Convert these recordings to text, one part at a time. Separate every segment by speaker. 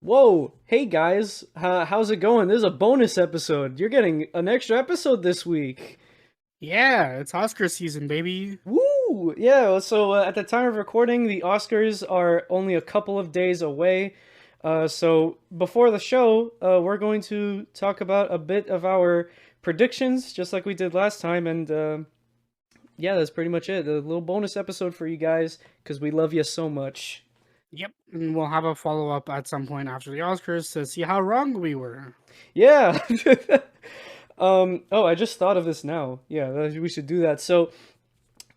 Speaker 1: Whoa, hey guys, how's it going? This is a bonus episode. You're getting an extra episode this week.
Speaker 2: Yeah, it's Oscar season, baby.
Speaker 1: Woo! Yeah, so at the time of recording, the Oscars are only a couple of days away. So before the show, we're going to talk about a bit of our predictions, just like we did last time. And yeah, that's pretty much it. A little bonus episode for you guys, because we love you so much.
Speaker 2: Yep, and we'll have a follow up at some point after the Oscars to see how wrong we were.
Speaker 1: Yeah. Oh, I just thought of this now. Yeah, we should do that. So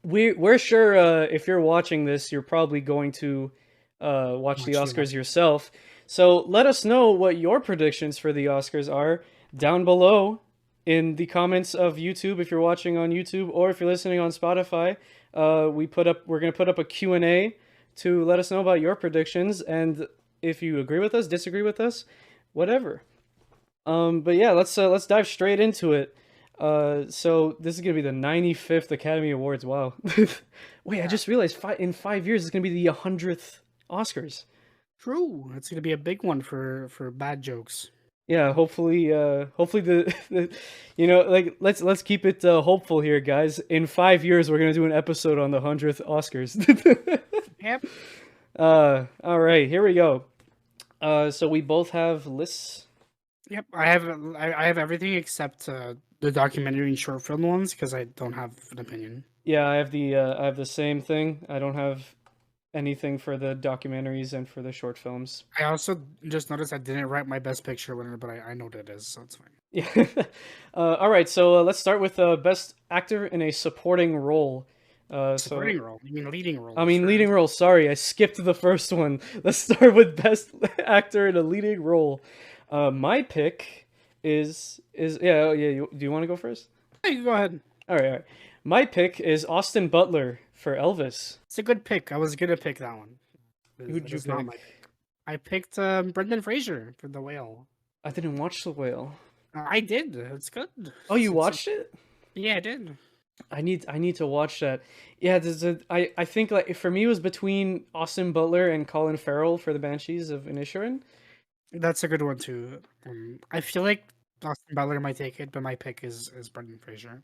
Speaker 1: we're sure if you're watching this, you're probably going to watch the Oscars yourself. So let us know what your predictions for the Oscars are down below in the comments of YouTube if you're watching on YouTube, or if you're listening on Spotify. We're gonna put up a Q&A to let us know about your predictions, and if you agree with us, disagree with us, whatever. But yeah, let's dive straight into it. So this is gonna be the 95th Academy Awards. Wow. Wait, I just realized in 5 years it's gonna be the 100th Oscars.
Speaker 2: True, it's gonna be a big one for bad jokes.
Speaker 1: Yeah, hopefully the like let's keep it hopeful here, guys. In 5 years, we're gonna do an episode on the 100th Oscars.
Speaker 2: Yep.
Speaker 1: All right, here we go. So we both have lists.
Speaker 2: Yep, I have everything except the documentary and short film ones because I don't have an opinion.
Speaker 1: Yeah, I have the same thing. I don't have anything for the documentaries and for the short films.
Speaker 2: I also just noticed I didn't write my best picture winner, but I know what it is, so it's fine.
Speaker 1: Yeah. All right, so let's start with best actor in a supporting role.
Speaker 2: Supporting role? You mean leading role?
Speaker 1: I mean leading role. Sorry, I skipped the first one. Let's start with best actor in a leading role. My pick is yeah. Do you want to go first?
Speaker 2: Hey, go ahead.
Speaker 1: All right. My pick is Austin Butler for Elvis.
Speaker 2: It's a good pick. I was gonna pick that one.
Speaker 1: Who'd you pick?
Speaker 2: I picked Brendan Fraser for The Whale.
Speaker 1: I didn't watch The Whale.
Speaker 2: I did. It's good.
Speaker 1: Oh, you watched it?
Speaker 2: Yeah, I did.
Speaker 1: I need to watch that. Yeah, I think like for me it was between Austin Butler and Colin Farrell for the Banshees of Inisherin.
Speaker 2: That's a good one too. I feel like Austin Butler might take it, but my pick is Brendan Fraser.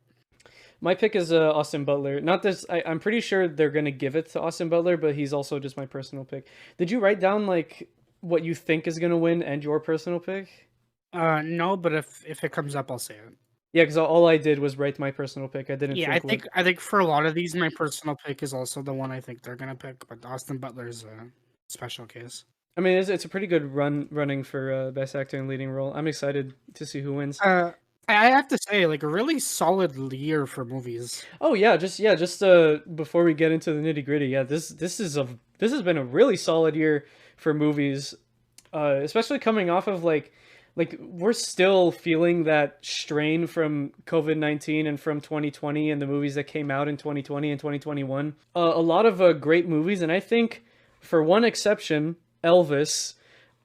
Speaker 1: My pick is Austin Butler. Not this. I'm pretty sure they're gonna give it to Austin Butler, but he's also just my personal pick. Did you write down like what you think is gonna win and your personal pick?
Speaker 2: No, but if it comes up, I'll say it.
Speaker 1: Yeah, because all I did was write my personal pick. I didn't.
Speaker 2: Yeah, I think for a lot of these, my personal pick is also the one I think they're gonna pick. But Austin Butler's a special case.
Speaker 1: I mean, it's a pretty good running for best actor in leading role. I'm excited to see who wins.
Speaker 2: I have to say, like a really solid year for movies.
Speaker 1: Oh yeah, just before we get into the nitty gritty, yeah, this has been a really solid year for movies, especially coming off of like we're still feeling that strain from COVID-19 and from 2020 and the movies that came out in 2020 and 2021. A lot of great movies, and I think for one exception, Elvis,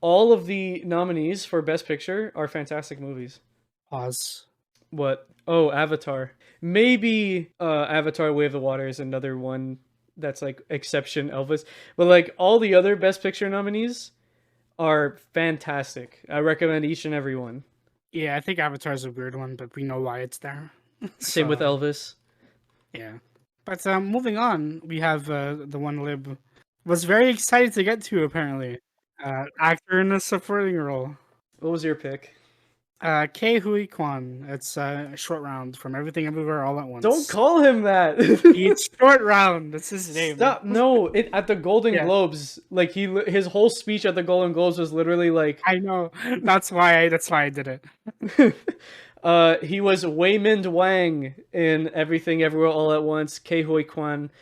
Speaker 1: all of the nominees for Best Picture are fantastic movies.
Speaker 2: Pause.
Speaker 1: What? Oh, Avatar. Maybe Avatar Way of the Water is another one that's like exception Elvis. But like all the other Best Picture nominees are fantastic. I recommend each and every one.
Speaker 2: Yeah, I think Avatar's a weird one, but we know why it's there.
Speaker 1: Same with Elvis.
Speaker 2: Yeah. But moving on, we have the one Lib was very excited to get to, apparently. Actor in a supporting role.
Speaker 1: What was your pick?
Speaker 2: Ke Huy Quan. It's Short Round from Everything Everywhere All at Once.
Speaker 1: Don't call him that.
Speaker 2: It's Short Round. That's his name.
Speaker 1: Stop. No, at the Golden Globes, like his whole speech at the Golden Globes was literally like.
Speaker 2: I know. That's why I did it.
Speaker 1: He was Wei-Min Wang in Everything Everywhere All at Once. Ke Huy Quan.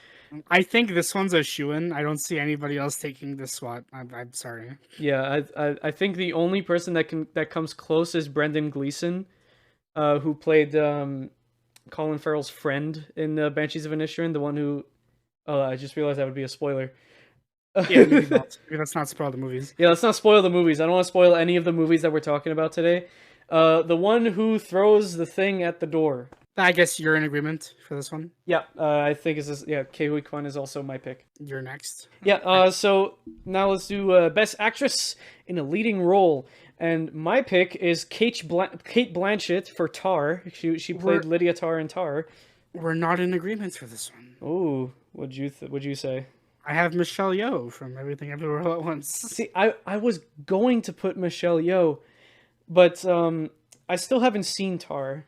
Speaker 2: I think this one's a shoo-in. I don't see anybody else taking this spot. I'm sorry.
Speaker 1: Yeah, I think the only person that comes close is Brendan Gleeson, who played Colin Farrell's friend in Banshees of Inisherin, the one who. Oh, I just realized that would be a spoiler.
Speaker 2: Yeah, maybe not. Maybe let's not spoil the movies.
Speaker 1: Yeah, let's not spoil the movies. I don't want to spoil any of the movies that we're talking about today. The one who throws the thing at the door.
Speaker 2: I guess you're in agreement for this one.
Speaker 1: Yeah, I think it's this, yeah. Ke Kwan is also my pick.
Speaker 2: You're next.
Speaker 1: Yeah. So now let's do Best Actress in a Leading Role, and my pick is Kate Blanchett for Tar. She played Lydia Tar in Tar.
Speaker 2: We're not in agreement for this one.
Speaker 1: Oh, what'd you say?
Speaker 2: I have Michelle Yeoh from Everything Everywhere All at Once.
Speaker 1: See, I was going to put Michelle Yeoh, but I still haven't seen Tar.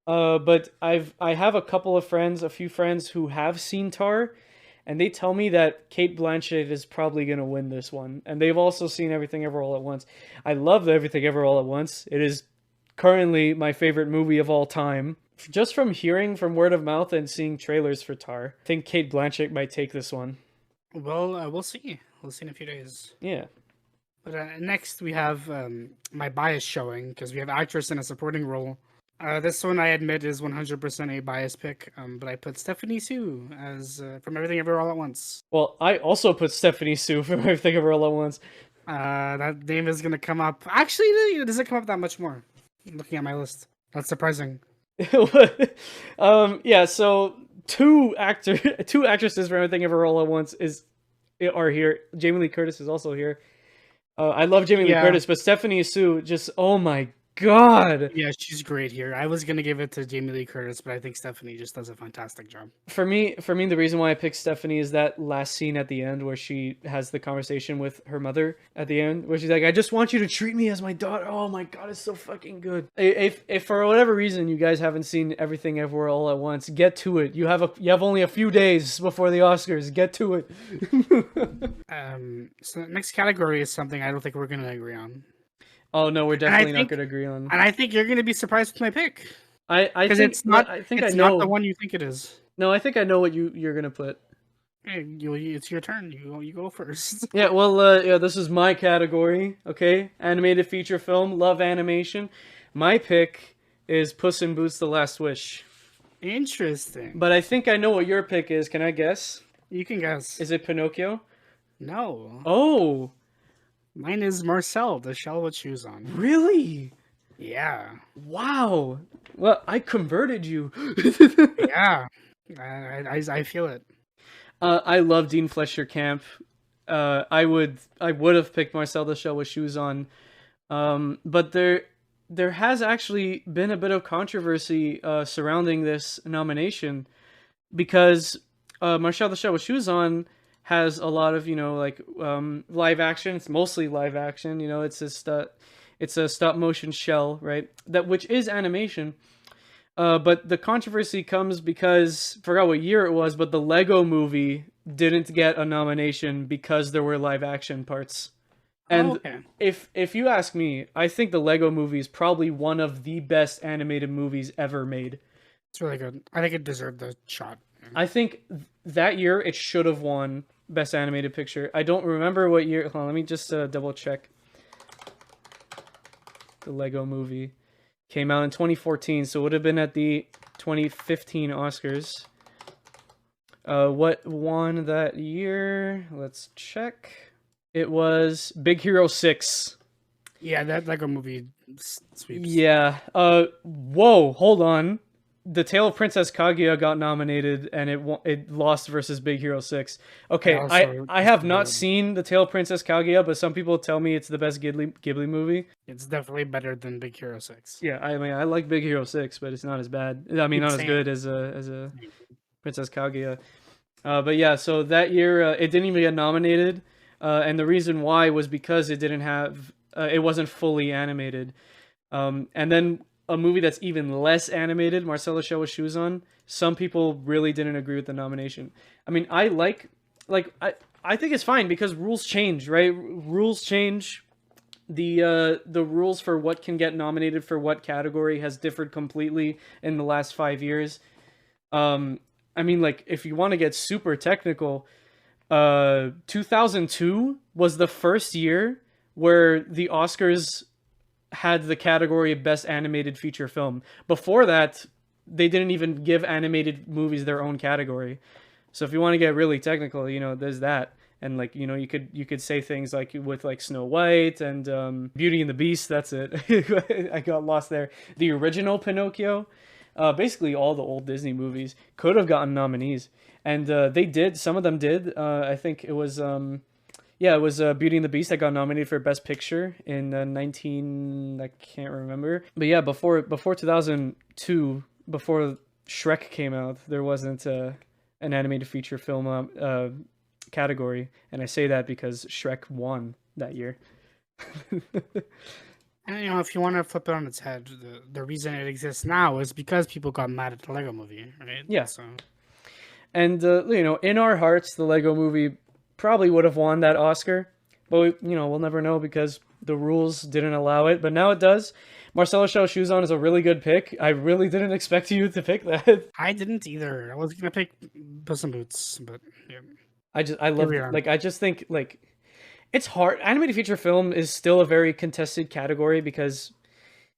Speaker 1: But I have a few friends who have seen Tar, and they tell me that Kate Blanchett is probably gonna win this one. And they've also seen Everything Ever All at Once. I love Everything Ever All at Once. It is currently my favorite movie of all time. Just from hearing from word of mouth and seeing trailers for Tar, I think Kate Blanchett might take this one.
Speaker 2: Well, we'll see. We'll see in a few days.
Speaker 1: Yeah.
Speaker 2: But next we have my bias showing, because we have actress in a supporting role. This one I admit is 100% a bias pick, but I put Stephanie Sue as from Everything Everywhere All at Once.
Speaker 1: Well, I also put Stephanie Sue from Everything Ever All at Once.
Speaker 2: That name is gonna come up. Actually, it doesn't come up that much more. Looking at my list, that's surprising.
Speaker 1: Yeah. So two actresses from Everything Ever All at Once are here. Jamie Lee Curtis is also here. I love Jamie Lee Curtis, but Stephanie Sue, just oh my god.
Speaker 2: Yeah, she's great here. I was gonna give it to Jamie Lee Curtis, but I think Stephanie just does a fantastic job.
Speaker 1: For me, the reason why I picked Stephanie is that last scene at the end where she has the conversation with her mother at the end, where she's like, "I just want you to treat me as my daughter." Oh my god, it's so fucking good. If for whatever reason you guys haven't seen Everything Everywhere All at Once, get to it. You have only a few days before the Oscars. Get to it.
Speaker 2: So the next category is something I don't think we're gonna agree on.
Speaker 1: Oh no, we're definitely not going to agree on.
Speaker 2: And I think you're going to be surprised with my pick.
Speaker 1: I think it's not. I think I know
Speaker 2: not the one you think it is.
Speaker 1: No, I think I know what you're going to put.
Speaker 2: Hey, it's your turn. You go first.
Speaker 1: Yeah, well, yeah, this is my category. Okay, animated feature film, love animation. My pick is Puss in Boots: The Last Wish.
Speaker 2: Interesting.
Speaker 1: But I think I know what your pick is. Can I guess?
Speaker 2: You can guess.
Speaker 1: Is it Pinocchio?
Speaker 2: No.
Speaker 1: Oh.
Speaker 2: Mine is Marcel, the shell with shoes on.
Speaker 1: Really?
Speaker 2: Yeah.
Speaker 1: Wow. Well, I converted you.
Speaker 2: Yeah. I feel it.
Speaker 1: I love Dean Fletcher Camp. I would have picked Marcel the Shell with Shoes on. But there has actually been a bit of controversy surrounding this nomination, because Marcel the Shell with Shoes on has a lot of, like live action. It's mostly live action. It's a stop motion shell, right? Which is animation. But the controversy comes because, forgot what year it was, but the Lego movie didn't get a nomination because there were live action parts. And if you ask me, I think the Lego movie is probably one of the best animated movies ever made.
Speaker 2: It's really good. I think it deserved the shot.
Speaker 1: I think that year it should have won Best Animated Picture. I don't remember what year. Hold on, let me just double check. The Lego movie came out in 2014, so it would have been at the 2015 Oscars. What won that year? Let's check. It was Big Hero 6.
Speaker 2: Yeah, that Lego movie sweeps.
Speaker 1: Yeah. Whoa, hold on. The Tale of Princess Kaguya got nominated, and it lost versus Big Hero 6. Okay, I have not seen The Tale of Princess Kaguya, but some people tell me it's the best Ghibli movie.
Speaker 2: It's definitely better than Big Hero 6.
Speaker 1: Yeah, I mean, I like Big Hero 6, but it's not as bad. I mean, not as good as a Princess Kaguya. But yeah, so that year, it didn't even get nominated, and the reason why was because it didn't have, it wasn't fully animated. And then a movie that's even less animated, Marcel the Shell with Shoes on, some people really didn't agree with the nomination. I mean, I think it's fine because rules change, right? Rules change. The rules for what can get nominated for what category has differed completely in the last 5 years. I mean, like, if you want to get super technical, 2002 was the first year where the Oscars had the category of Best Animated Feature Film. Before that, they didn't even give animated movies their own category. So if you want to get really technical, there's that. And like, you could say things like with like Snow White and Beauty and the Beast. That's it. I got lost there. The original Pinocchio, basically all the old Disney movies could have gotten nominees, and they did. Some of them did. I think it was yeah, it was Beauty and the Beast that got nominated for Best Picture in 19. I can't remember, but yeah, before 2002, before Shrek came out, there wasn't an animated feature film category, and I say that because Shrek won that year.
Speaker 2: And if you want to flip it on its head, the reason it exists now is because people got mad at the Lego Movie, right?
Speaker 1: Yeah.
Speaker 2: So,
Speaker 1: and in our hearts, the Lego Movie probably would have won that Oscar, but we'll never know because the rules didn't allow it. But now it does. Marcelo Shell Shoes On is a really good pick. I really didn't expect you to pick that.
Speaker 2: I didn't either. I was gonna pick Puss in Boots, but yeah.
Speaker 1: I love I just think it's hard. Animated feature film is still a very contested category because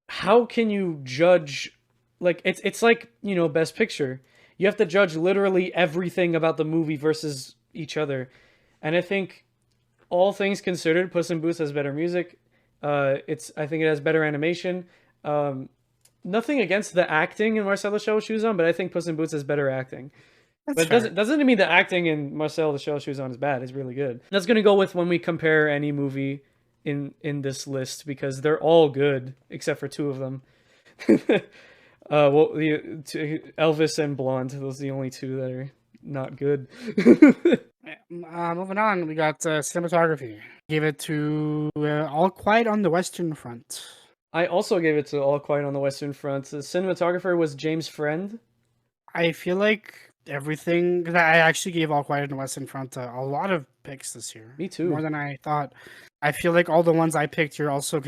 Speaker 1: how can you judge it's like, Best Picture. You have to judge literally everything about the movie versus each other. And I think all things considered, Puss in Boots has better music. I think it has better animation. Nothing against the acting in Marcelo Shell Shoes On, but I think Puss in Boots has better acting. But it doesn't mean the acting in Marcel the Shell Shoes On is bad. It's really good. That's gonna go with when we compare any movie in this list because they're all good except for two of them. Elvis and Blonde. Those are the only two that are not good.
Speaker 2: Moving on, we got cinematography. Gave it to All Quiet on the Western Front.
Speaker 1: I also gave it to All Quiet on the Western Front. The cinematographer was James Friend.
Speaker 2: I feel like everything, because I actually gave All Quiet on the Western Front a lot of picks this year.
Speaker 1: Me too.
Speaker 2: More than I thought. I feel like all the ones I picked you're also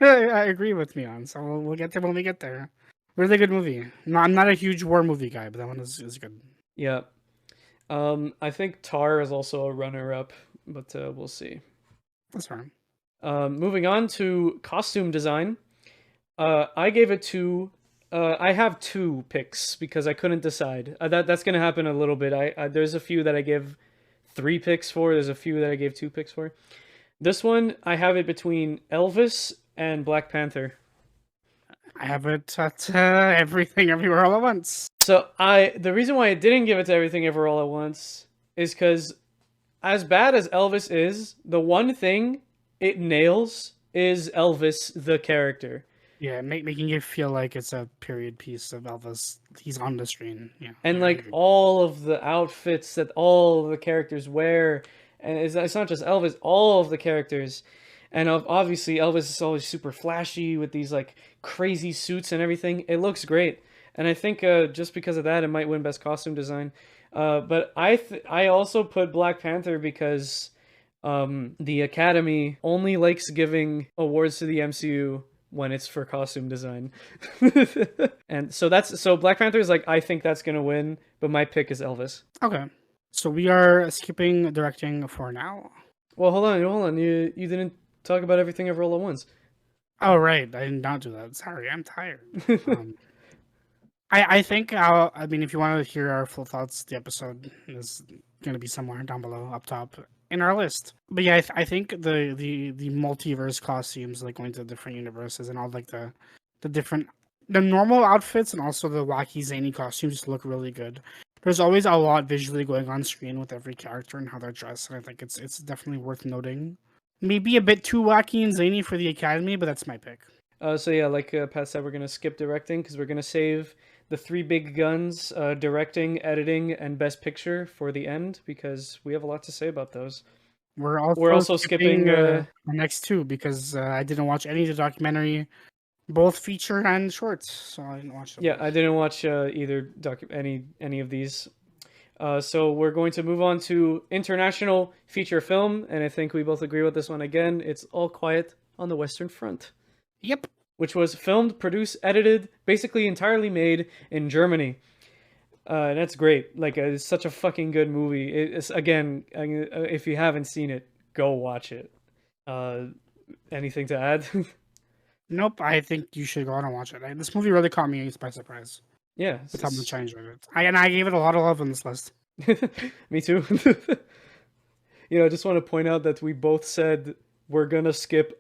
Speaker 2: I agree with me on. So we'll get there when we get there. Really good movie. No, I'm not a huge war movie guy, but that one is good.
Speaker 1: Yeah. I think Tar is also a runner-up, but we'll see.
Speaker 2: That's fine.
Speaker 1: Moving on to costume design. I gave it to... I have two picks because I couldn't decide. That's going to happen a little bit. There's a few that I give 3 picks for. There's a few that I gave 2 picks for. This one, I have it between Elvis and Black Panther.
Speaker 2: I have it at Everything Everywhere All at Once.
Speaker 1: So the reason why I didn't give it to Everything Ever All at Once is because as bad as Elvis is, the one thing it nails is Elvis the character.
Speaker 2: Yeah, making you feel like it's a period piece of Elvis. He's on the screen. Yeah,
Speaker 1: and all of the outfits that all of the characters wear, and it's not just Elvis, all of the characters. And obviously Elvis is always super flashy with these crazy suits and everything. It looks great. And I think just because of that, it might win Best Costume Design. But I also put Black Panther because the Academy only likes giving awards to the MCU when it's for costume design. And so Black Panther is I think that's going to win, but my pick is Elvis.
Speaker 2: Okay. So we are skipping directing for now.
Speaker 1: Well, hold on. You didn't talk about Everything Ever All at Once.
Speaker 2: Oh, right. I did not do that. Sorry, I'm tired. I think if you want to hear our full thoughts, the episode is going to be somewhere down below, up top in our list. But yeah, I think the multiverse costumes, going to different universes and all the normal outfits and also the wacky zany costumes look really good. There's always a lot visually going on screen with every character and how they're dressed, and I think it's definitely worth noting. Maybe a bit too wacky and zany for the Academy, but that's my pick.
Speaker 1: So yeah, like Pat said, we're going to skip directing because we're going to save the 3 big guns, directing, editing, and Best Picture for the end because we have a lot to say about those.
Speaker 2: We're also skipping the next 2 because I didn't watch any of the documentary, both feature and shorts, so I didn't watch them.
Speaker 1: Yeah, I didn't watch either any of these. So we're going to move on to international feature film, and I think we both agree with this one again. It's All Quiet on the Western Front.
Speaker 2: Yep.
Speaker 1: Which was filmed, produced, edited, basically entirely made in Germany. And that's great. It's such a fucking good movie. It's again, if you haven't seen it, go watch it. Anything to add?
Speaker 2: Nope. I think you should go on and watch it. This movie really caught me by surprise.
Speaker 1: Yeah,
Speaker 2: that's how much I enjoyed it. I gave it a lot of love on this list.
Speaker 1: Me too. I just want to point out that we both said we're gonna skip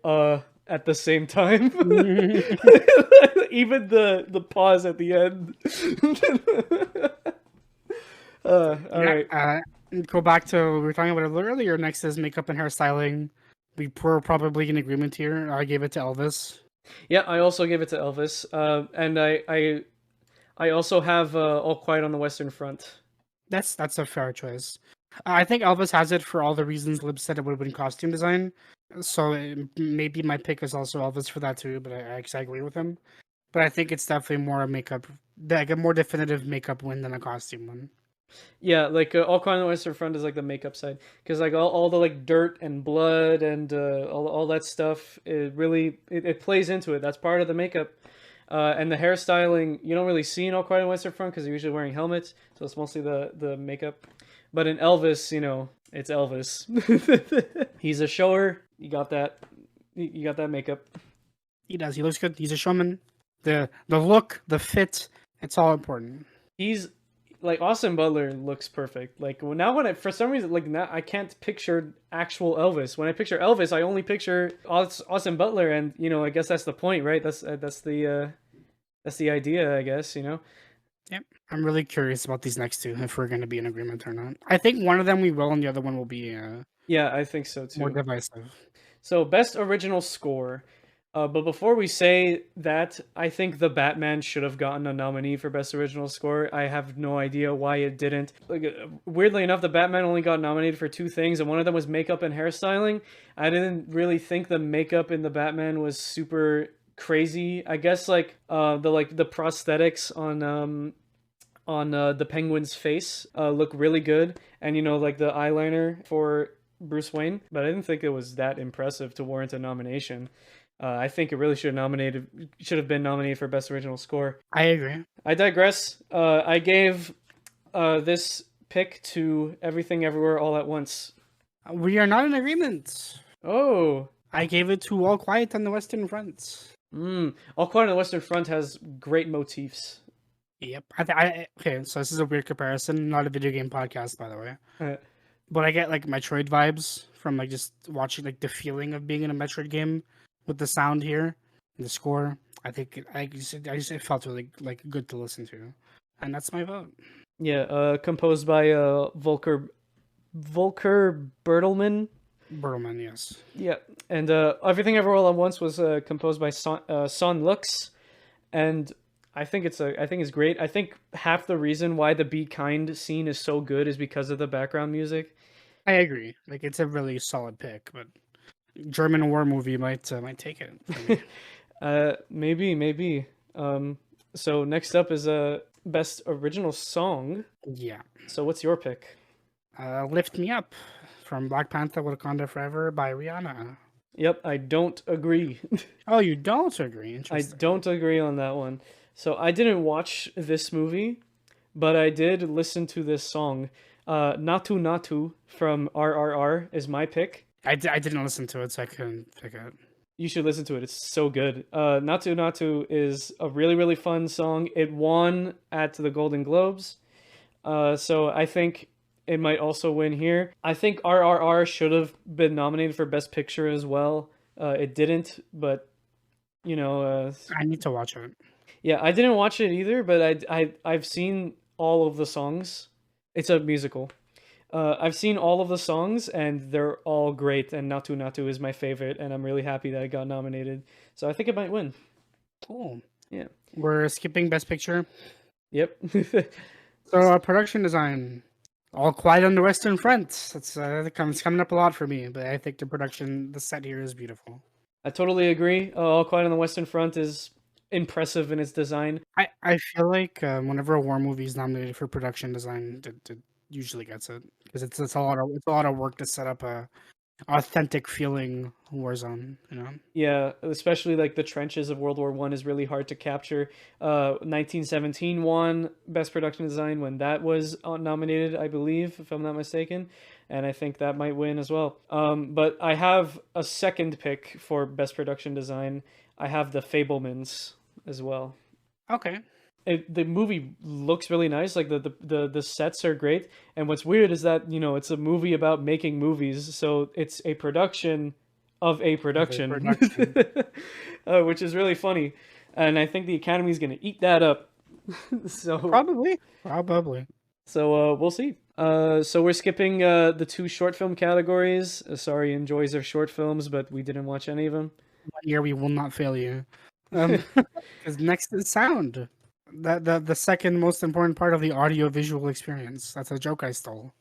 Speaker 1: at the same time. Even the pause at the end. All right.
Speaker 2: Go back to we were talking about it a little earlier. Next is makeup and hairstyling. We're probably in agreement here. I gave it to Elvis.
Speaker 1: Yeah, I also give it to Elvis. And I also have All Quiet on the Western Front.
Speaker 2: That's a fair choice. I think Elvis has it for all the reasons Lib said it would have been costume design. So maybe my pick is also Elvis for that too. But I agree with him. But I think it's definitely more a makeup, like a more definitive makeup win than a costume one.
Speaker 1: Yeah, like All Quiet on the Western Front is like the makeup side, because like all the like dirt and blood and all that stuff, it plays into it. That's part of the makeup. And the hairstyling, you don't really see in All Quiet on the Western Front because they're usually wearing helmets, so it's mostly the makeup. But in Elvis, it's Elvis. He's a shower. You got that. You got that makeup.
Speaker 2: He does. He looks good. He's a showman. The look, the fit, it's all important.
Speaker 1: He's like Austin Butler looks perfect. Like now for some reason like now I can't picture actual Elvis. When I picture Elvis, I only picture Austin Butler, and I guess that's the point, right? That's the idea, I guess.
Speaker 2: Yep. I'm really curious about these next two, if we're going to be in agreement or not. I think one of them we will, and the other one will be
Speaker 1: yeah, I think so too.
Speaker 2: more divisive.
Speaker 1: So best original score. But before we say that, I think The Batman should have gotten a nominee for Best Original Score. I have no idea why it didn't. Like, weirdly enough, The Batman only got nominated for 2 things, and one of them was makeup and hairstyling. I didn't really think the makeup in The Batman was super crazy. I guess the prosthetics on the Penguin's face look really good, and like the eyeliner for Bruce Wayne. But I didn't think it was that impressive to warrant a nomination. I think it really should have been nominated for Best Original Score.
Speaker 2: I agree.
Speaker 1: I digress. I gave this pick to Everything Everywhere All at Once.
Speaker 2: We are not in agreement.
Speaker 1: Oh.
Speaker 2: I gave it to All Quiet on the Western Front.
Speaker 1: All Quiet on the Western Front has great motifs.
Speaker 2: Yep. Okay, so this is a weird comparison. Not a video game podcast, by the way. But I get like Metroid vibes from like just watching like the feeling of being in a Metroid game. With the sound here, the score, I think it felt really like good to listen to, and that's my vote.
Speaker 1: Yeah, composed by Volker Bertelmann.
Speaker 2: Bertelmann, yes.
Speaker 1: Yeah, and Everything Everywhere All at Once was composed by Son Lux, and I think it's great. I think half the reason why the Be Kind scene is so good is because of the background music.
Speaker 2: I agree. Like it's a really solid pick, but. German war movie might take it.
Speaker 1: Maybe. So next up is a best original song.
Speaker 2: Yeah.
Speaker 1: So what's your pick?
Speaker 2: Lift Me Up from Black Panther: Wakanda Forever by Rihanna.
Speaker 1: Yep, I don't agree.
Speaker 2: Oh, you don't agree?
Speaker 1: I don't agree on that one. So I didn't watch this movie, but I did listen to this song. Natu Natu from RRR is my pick.
Speaker 2: I didn't listen to it, so I couldn't pick it.
Speaker 1: You should listen to it. It's so good. Natu Natu is a really, really fun song. It won at the Golden Globes. So I think it might also win here. I think RRR should have been nominated for Best Picture as well. It didn't, but,
Speaker 2: I need to watch it.
Speaker 1: Yeah, I didn't watch it either, but I've seen all of the songs. It's a musical. I've seen all of the songs, and they're all great, and Natu Natu is my favorite, and I'm really happy that it got nominated. So I think it might win.
Speaker 2: Cool.
Speaker 1: Yeah.
Speaker 2: We're skipping Best Picture.
Speaker 1: Yep.
Speaker 2: So production design, All Quiet on the Western Front. That's it's coming up a lot for me, but I think the set here is beautiful.
Speaker 1: I totally agree. All Quiet on the Western Front is impressive in its design.
Speaker 2: I feel like whenever a war movie is nominated for production design, it usually gets it because it's a lot of work to set up a authentic feeling war zone.
Speaker 1: Yeah, especially like the trenches of World War I is really hard to capture. 1917 won Best Production Design when that was nominated, I believe, if I'm not mistaken, and I think that might win as well. But I have a second pick for Best Production Design. I have The Fabelmans as well.
Speaker 2: Okay.
Speaker 1: The movie looks really nice. Like the sets are great. And what's weird is that, it's a movie about making movies. So it's a production of a production, which is really funny. and I think the Academy's gonna eat that up. So
Speaker 2: Probably.
Speaker 1: So we'll see. So we're skipping the two short film categories. Sorry, enjoys our short films, but we didn't watch any of them.
Speaker 2: 1 year we will not fail you. Because next is sound. The second most important part of the audio visual experience. That's a joke I stole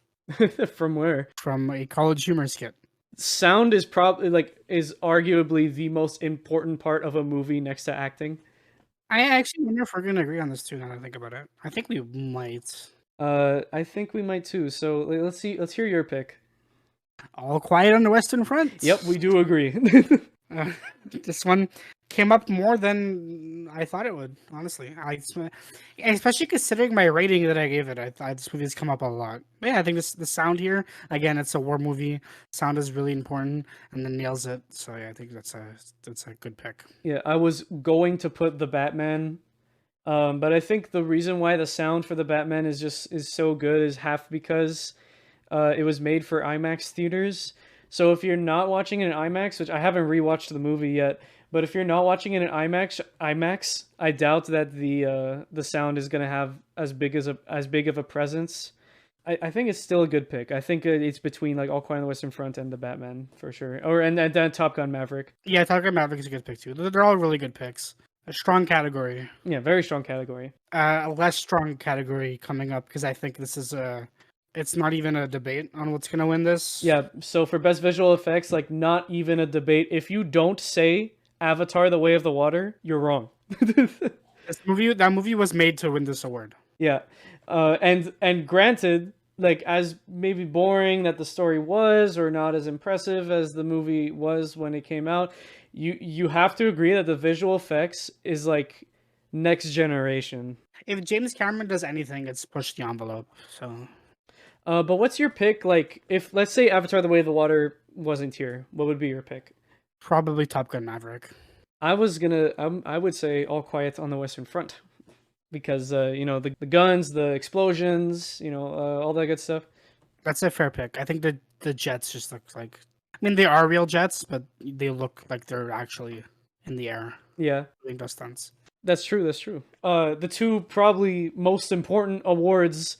Speaker 1: From where?
Speaker 2: from a college humor skit.
Speaker 1: Sound is probably is arguably the most important part of a movie next to acting.
Speaker 2: I actually wonder if we're gonna agree on this too. Now that I think about it, I think we might.
Speaker 1: I think we might too. So let's see. Let's hear your pick.
Speaker 2: All Quiet on the Western Front.
Speaker 1: Yep, we do agree.
Speaker 2: This one came up more than I thought it would. Honestly, especially considering my rating that I gave it. I thought this movie's come up a lot. But yeah, I think the sound here again. It's a war movie. Sound is really important, and then nails it. So yeah, I think that's a good pick.
Speaker 1: Yeah, I was going to put the Batman, but I think the reason why the sound for the Batman is so good is half because it was made for IMAX theaters. So if you're not watching it in IMAX, which I haven't rewatched the movie yet, but if you're not watching it in IMAX, I doubt that the sound is gonna have as big of a presence. I think it's still a good pick. I think it's between like All Quiet on the Western Front and the Batman for sure, and then Top Gun Maverick.
Speaker 2: Yeah, Top Gun Maverick is a good pick too. They're all really good picks. A strong category.
Speaker 1: Yeah, very strong category.
Speaker 2: A less strong category coming up because I think this is it's not even a debate on what's gonna win this.
Speaker 1: Yeah, so for best visual effects, like not even a debate. If you don't say Avatar: The Way of the Water, you're wrong.
Speaker 2: That movie was made to win this award.
Speaker 1: Yeah, and granted, like as maybe boring that the story was, or not as impressive as the movie was when it came out, you have to agree that the visual effects is like next generation.
Speaker 2: If James Cameron does anything, it's push the envelope. So.
Speaker 1: But what's your pick? Like, if let's say Avatar: The Way of the Water wasn't here, what would be your pick?
Speaker 2: Probably Top Gun Maverick.
Speaker 1: I would say All Quiet on the Western Front, because the guns, the explosions, all that good stuff.
Speaker 2: That's a fair pick. I think the jets just look like. I mean, they are real jets, but they look like they're actually in the air.
Speaker 1: Yeah,
Speaker 2: doing those stunts.
Speaker 1: That's true. The two probably most important awards.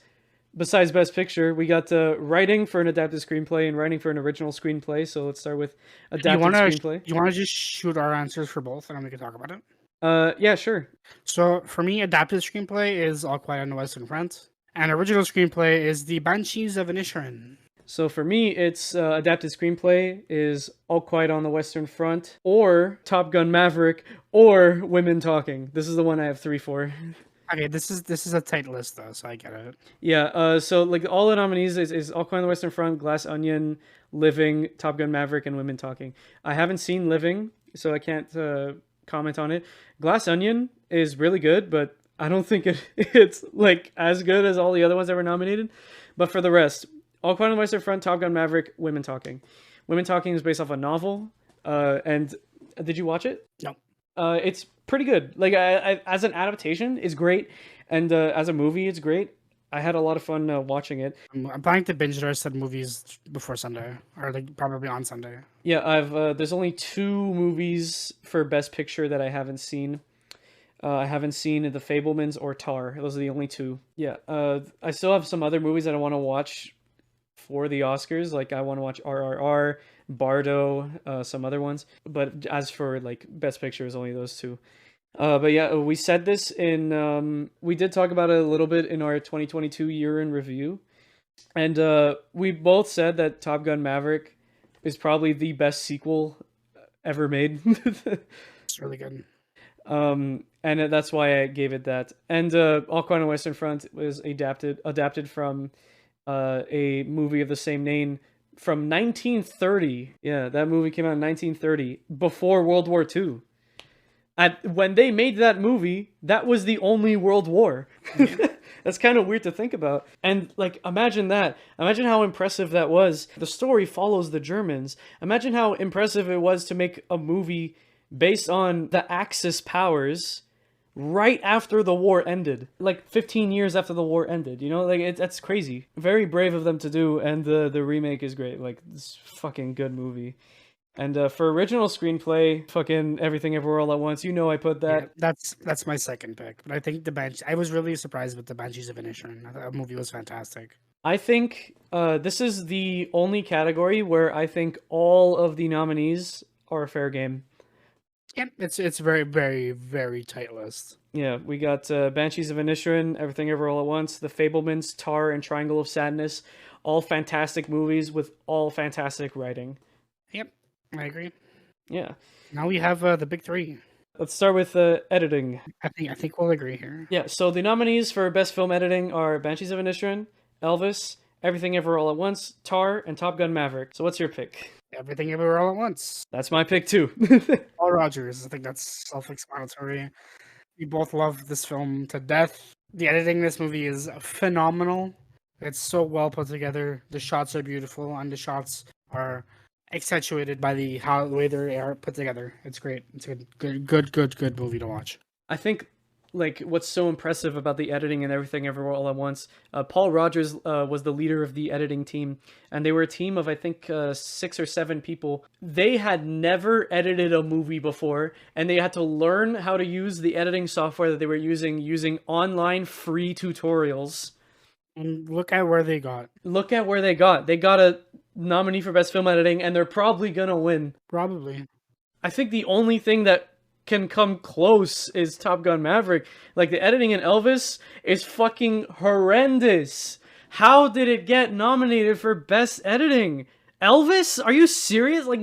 Speaker 1: Besides Best Picture, we got writing for an adapted screenplay and writing for an original screenplay. So let's start with adapted screenplay.
Speaker 2: You want to just shoot our answers for both, and then we can talk about it?
Speaker 1: Yeah, sure.
Speaker 2: So for me, adapted screenplay is All Quiet on the Western Front, and original screenplay is The Banshees of Inisherin.
Speaker 1: So for me, it's adapted screenplay is All Quiet on the Western Front, or Top Gun Maverick, or Women Talking. This is the one I have 3 for.
Speaker 2: Okay, this is a tight list though, so I get it.
Speaker 1: Yeah, so like all the nominees is All Quiet on the Western Front, Glass Onion, Living, Top Gun Maverick, and Women Talking. I haven't seen Living, so I can't comment on it. Glass Onion is really good, but I don't think it's like as good as all the other ones that were nominated. But for the rest, All Quiet on the Western Front, Top Gun Maverick, Women Talking. Women Talking is based off a novel, and did you watch it?
Speaker 2: No.
Speaker 1: It's pretty good. Like I as an adaptation, it's great, and as a movie, it's great. I had a lot of fun watching it.
Speaker 2: I'm planning to binge the rest of the movies before Sunday, or like probably on Sunday.
Speaker 1: Yeah, I've there's only 2 movies for Best Picture that I haven't seen. I haven't seen The Fabelmans or Tar. Those are the only 2. Yeah, I still have some other movies that I want to watch for the Oscars. Like I want to watch RRR, Bardo, some other ones. But as for like Best Picture, is only those 2. But yeah, we said this in we did talk about it a little bit in our 2022 year in review, and we both said that Top Gun Maverick is probably the best sequel ever made.
Speaker 2: It's really good.
Speaker 1: And that's why I gave it that. And All Quiet on the Western Front was adapted from a movie of the same name from 1930. Yeah, that movie came out in 1930, before World War II. When they made that movie, that was the only World War. That's kind of weird to think about. And like, imagine that. Imagine how impressive that was. The story follows the Germans. Imagine how impressive it was to make a movie based on the Axis powers right after the war ended. Like 15 years after the war ended, like that's crazy. Very brave of them to do, and the remake is great. Like, this fucking good movie. And for original screenplay, fucking Everything Everywhere All at Once. You know I put that.
Speaker 2: Yeah, that's my second pick. But I think the Banshee. I was really surprised with the Banshees of Inisherin. That movie was fantastic.
Speaker 1: I think this is the only category where I think all of the nominees are a fair game.
Speaker 2: Yep, it's very very very tight list.
Speaker 1: Yeah, we got Banshees of Inisherin, Everything Ever All at Once, The Fablemans, Tar, and Triangle of Sadness. All fantastic movies with all fantastic writing.
Speaker 2: Yep, I agree.
Speaker 1: Yeah.
Speaker 2: Now we have the big three.
Speaker 1: Let's start with editing.
Speaker 2: I think we'll agree here.
Speaker 1: Yeah, so the nominees for Best Film Editing are Banshees of Inisherin, Elvis, Everything Ever All at Once, Tar, and Top Gun Maverick. So what's your pick?
Speaker 2: Everything Everywhere All at Once.
Speaker 1: That's my pick too.
Speaker 2: Paul Rogers. I think that's self-explanatory. We both love this film to death. The editing in this movie is phenomenal. It's so well put together. The shots are beautiful, and the shots are accentuated by the way they are put together. It's great. It's a good movie to watch.
Speaker 1: I think like what's so impressive about the editing and Everything Everywhere All at Once, Paul Rogers was the leader of the editing team, and they were a team of I think 6 or 7 people. They had never edited a movie before, and they had to learn how to use the editing software that they were using online free tutorials.
Speaker 2: And look at where they got.
Speaker 1: Look at where they got. They got a nominee for Best Film Editing, and they're probably gonna win.
Speaker 2: Probably.
Speaker 1: I think the only thing that can come close is Top Gun Maverick. Like, the editing in Elvis is fucking horrendous. How did it get nominated for Best Editing? Elvis? Are you serious? Like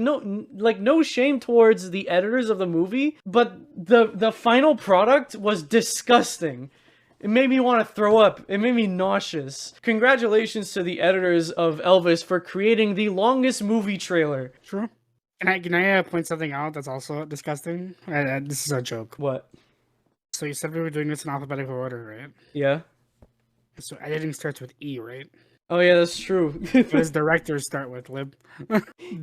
Speaker 1: no shame towards the editors of the movie, but the final product was disgusting. It made me want to throw up. It made me nauseous. Congratulations to the editors of Elvis for creating the longest movie trailer.
Speaker 2: True. Can I point something out that's also disgusting? This is a joke.
Speaker 1: What?
Speaker 2: So you said we were doing this in alphabetical order, right?
Speaker 1: Yeah.
Speaker 2: So editing starts with E, right?
Speaker 1: Oh yeah, that's true.
Speaker 2: What does directors start with, Lib?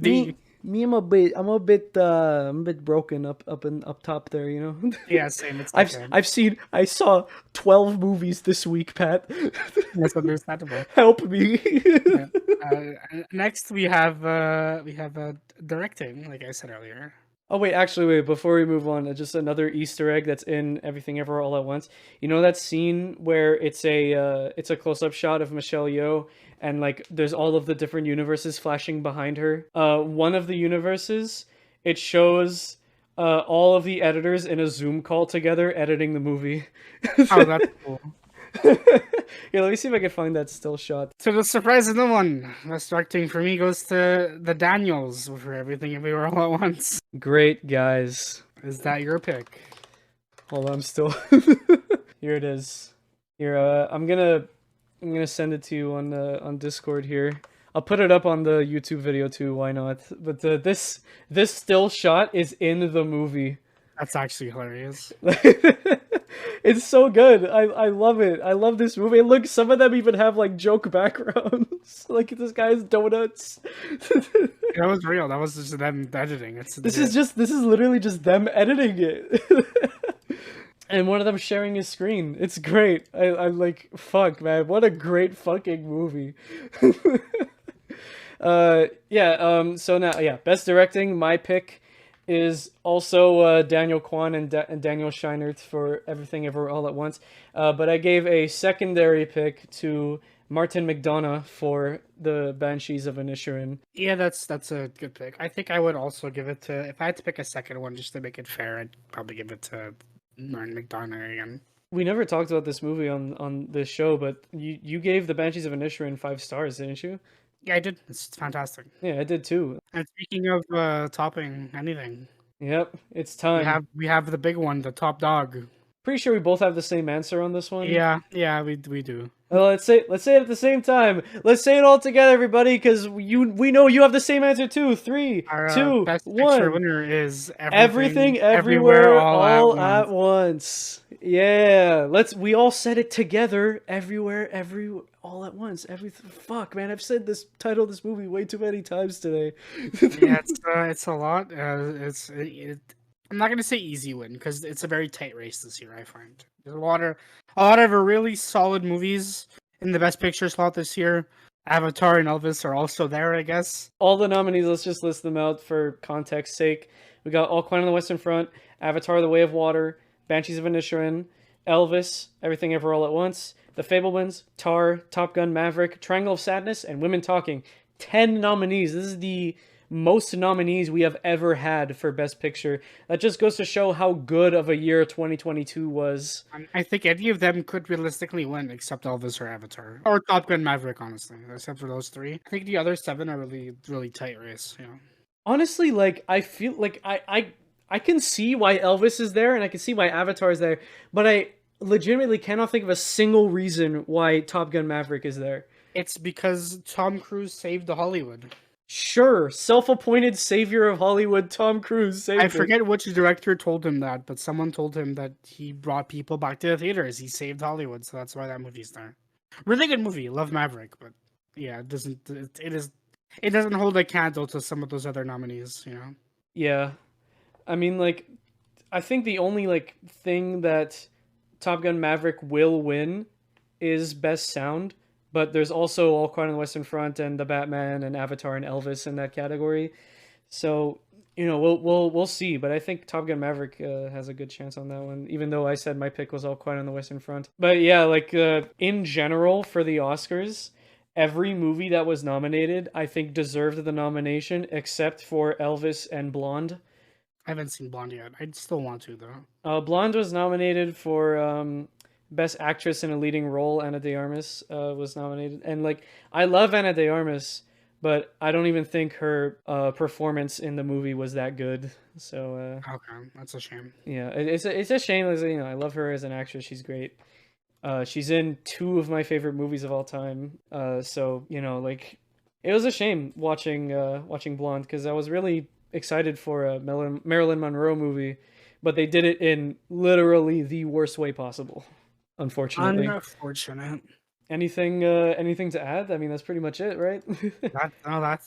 Speaker 2: D.
Speaker 1: Me, I'm a bit broken up top there, you know.
Speaker 2: Yeah, same. It's
Speaker 1: I saw 12 movies this week, Pat.
Speaker 2: That's understandable.
Speaker 1: Help me.
Speaker 2: Yeah. Next we have directing, like I said earlier.
Speaker 1: Oh wait, before we move on, just another Easter egg that's in Everything Ever All at Once. You know that scene where it's a close-up shot of Michelle Yeoh, and like there's all of the different universes flashing behind her. One of the universes, it shows all of the editors in a Zoom call together editing the movie.
Speaker 2: Oh, that's cool.
Speaker 1: Yeah, let me see if I can find that still shot.
Speaker 2: So the surprise is no one. Best directing for me goes to the Daniels for Everything Everywhere All at Once.
Speaker 1: Great guys.
Speaker 2: Is that your pick?
Speaker 1: Hold on, I'm still. Here it is. Here, I'm gonna send it to you on Discord here. I'll put it up on the YouTube video too. Why not? But this still shot is in the movie.
Speaker 2: That's actually hilarious.
Speaker 1: It's so good. I love it. I love this movie. Look, some of them even have like joke backgrounds. Like this guy's donuts.
Speaker 2: That was real. That was just them editing.
Speaker 1: This is literally just them editing it. And one of them sharing his screen. It's great. I'm like, fuck, man. What a great fucking movie. So now, yeah, best directing, my pick is also Daniel Kwan and Daniel Scheinert for Everything Ever All at Once. But I gave a secondary pick to Martin McDonagh for the Banshees of Inisherin.
Speaker 2: Yeah, that's a good pick. I think I would also give it to, if I had to pick a second one just to make it fair, I'd probably give it to Martin McDonagh again.
Speaker 1: We never talked about this movie on this show, but you gave the Banshees of Inisherin 5 stars, didn't you?
Speaker 2: Yeah, I did. It's fantastic.
Speaker 1: Yeah, I did too.
Speaker 2: And speaking of topping anything,
Speaker 1: yep, it's time.
Speaker 2: We have the big one, the top dog.
Speaker 1: Pretty sure we both have the same answer on this one.
Speaker 2: Yeah, we do.
Speaker 1: Well, let's say it at the same time. Let's say it all together, everybody, because we know you have the same answer too. 3,
Speaker 2: Our
Speaker 1: 2,
Speaker 2: best
Speaker 1: 1.
Speaker 2: picture winner is
Speaker 1: Everything everywhere, all at once. Yeah, we all said it together. Everywhere, all at once. Fuck, man, I've said this title of this movie way too many times today.
Speaker 2: Yeah, it's a lot. I'm not gonna say easy win because it's a very tight race this year. I find there's a lot of really solid movies in the Best Picture slot this year. Avatar and Elvis are also there, I guess.
Speaker 1: All the nominees, let's just list them out for context's sake. We got All Quiet on the Western Front, Avatar: The Way of Water, Banshees of Inisherin, Elvis, Everything Ever All at Once, The Fabelmans, Tar, Top Gun Maverick, Triangle of Sadness, and Women Talking. 10 nominees. This is the most nominees we have ever had for Best Picture. That just goes to show how good of a year 2022 was.
Speaker 2: I think any of them could realistically win, except Elvis or Avatar, or Top Gun Maverick. Honestly, except for those three, I think the other seven are really, really tight race. You know,
Speaker 1: Honestly, like I feel like I can see why Elvis is there and I can see why Avatar is there, but I legitimately cannot think of a single reason why Top Gun Maverick is there.
Speaker 2: it's because Tom Cruise saved the Hollywood.
Speaker 1: Sure, self-appointed savior of Hollywood, Tom Cruise saved
Speaker 2: I
Speaker 1: it.
Speaker 2: forget which director told him that, but someone told him that he brought people back to the theaters. He saved Hollywood, so that's why that movie's there. Really good movie. Love Maverick, but yeah, it doesn't. It doesn't hold a candle to some of those other nominees. You know.
Speaker 1: Yeah. I mean, like, I think the only, like, thing that Top Gun Maverick will win is Best Sound, but there's also All Quiet on the Western Front and The Batman and Avatar and Elvis in that category. So, you know, we'll see, but I think Top Gun Maverick has a good chance on that one, even though I said my pick was All Quiet on the Western Front. But yeah, like, in general for the Oscars, every movie that was nominated, I think deserved the nomination, except for Elvis and Blonde.
Speaker 2: I haven't seen Blonde yet. I still want to though.
Speaker 1: Blonde was nominated for Best Actress in a Leading Role. Ana de Armas was nominated, and like I love Ana de Armas, but I don't even think her performance in the movie was that good. So
Speaker 2: Okay, that's a shame.
Speaker 1: yeah, it's a shame. As you know, I love her as an actress. She's great. She's in two of my favorite movies of all time. So you know, like it was a shame watching Blonde because I was really excited for a Marilyn Monroe movie, but they did it in literally the worst way possible. Unfortunately.
Speaker 2: Unfortunate.
Speaker 1: Anything to add? I mean, that's pretty much it, right?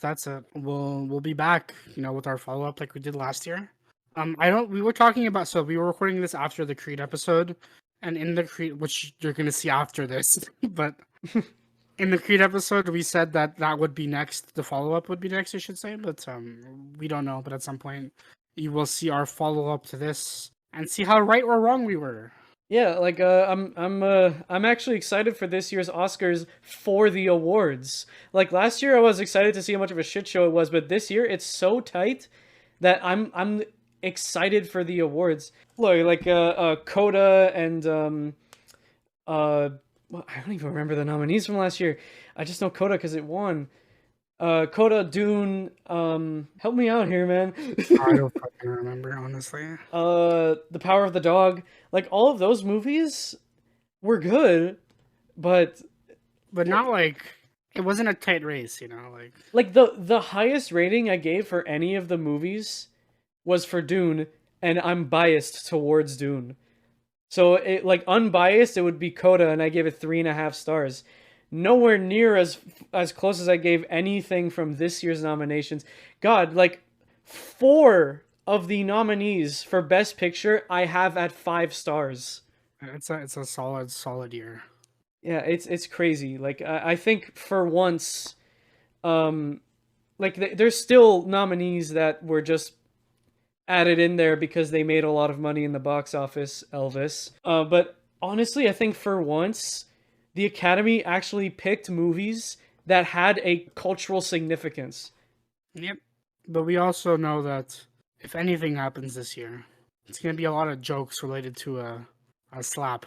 Speaker 2: That's it. We'll be back, you know, with our follow up like we did last year. We were talking about, so we were recording this after the Creed episode, and in the Creed, which you're gonna see after this, but in the Creed episode, we said that would be next. The follow up would be next, I should say, but we don't know. But at some point, you will see our follow up to this and see how right or wrong we were.
Speaker 1: Yeah, like I'm actually excited for this year's Oscars for the awards. Like last year I was excited to see how much of a shit show it was, but this year it's so tight that I'm excited for the awards. Look, like Coda and well, I don't even remember the nominees from last year. I just know Coda cuz it won. Coda, Dune, help me out here, man.
Speaker 2: I don't fucking remember, honestly.
Speaker 1: The Power of the Dog, like all of those movies were good, but
Speaker 2: not like it wasn't a tight race, you know,
Speaker 1: like the highest rating I gave for any of the movies was for Dune, and I'm biased towards Dune. So it like unbiased, it would be Coda, and I gave it 3.5 stars. Nowhere near as close as I gave anything from this year's nominations. God, like 4 of the nominees for Best Picture I have at 5 stars.
Speaker 2: it's a solid year.
Speaker 1: Yeah, it's crazy. Like I think for once, like there's still nominees that were just added in there because they made a lot of money in the box office. Elvis, but honestly, I think for once, the Academy actually picked movies that had a cultural significance.
Speaker 2: Yep. But we also know that if anything happens this year, it's gonna be a lot of jokes related to a slap.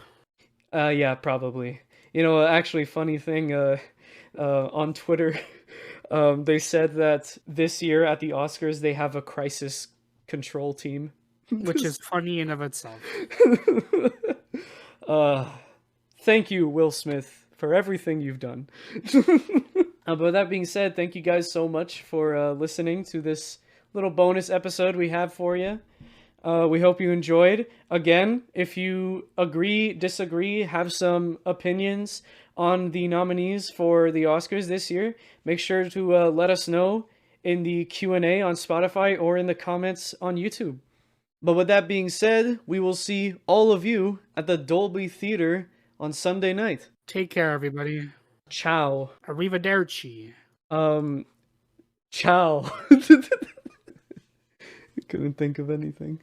Speaker 1: Yeah, probably. You know, actually, funny thing. On Twitter, they said that this year at the Oscars they have a crisis control team,
Speaker 2: Which is funny in of itself.
Speaker 1: Thank you, Will Smith, for everything you've done. But that being said, thank you guys so much for listening to this little bonus episode we have for you. We hope you enjoyed. Again, if you agree, disagree, have some opinions on the nominees for the Oscars this year, make sure to let us know in the Q&A on Spotify or in the comments on YouTube. But with that being said, we will see all of you at the Dolby Theater on Sunday night.
Speaker 2: Take care, everybody.
Speaker 1: Ciao.
Speaker 2: Arrivederci.
Speaker 1: Ciao. Couldn't think of anything.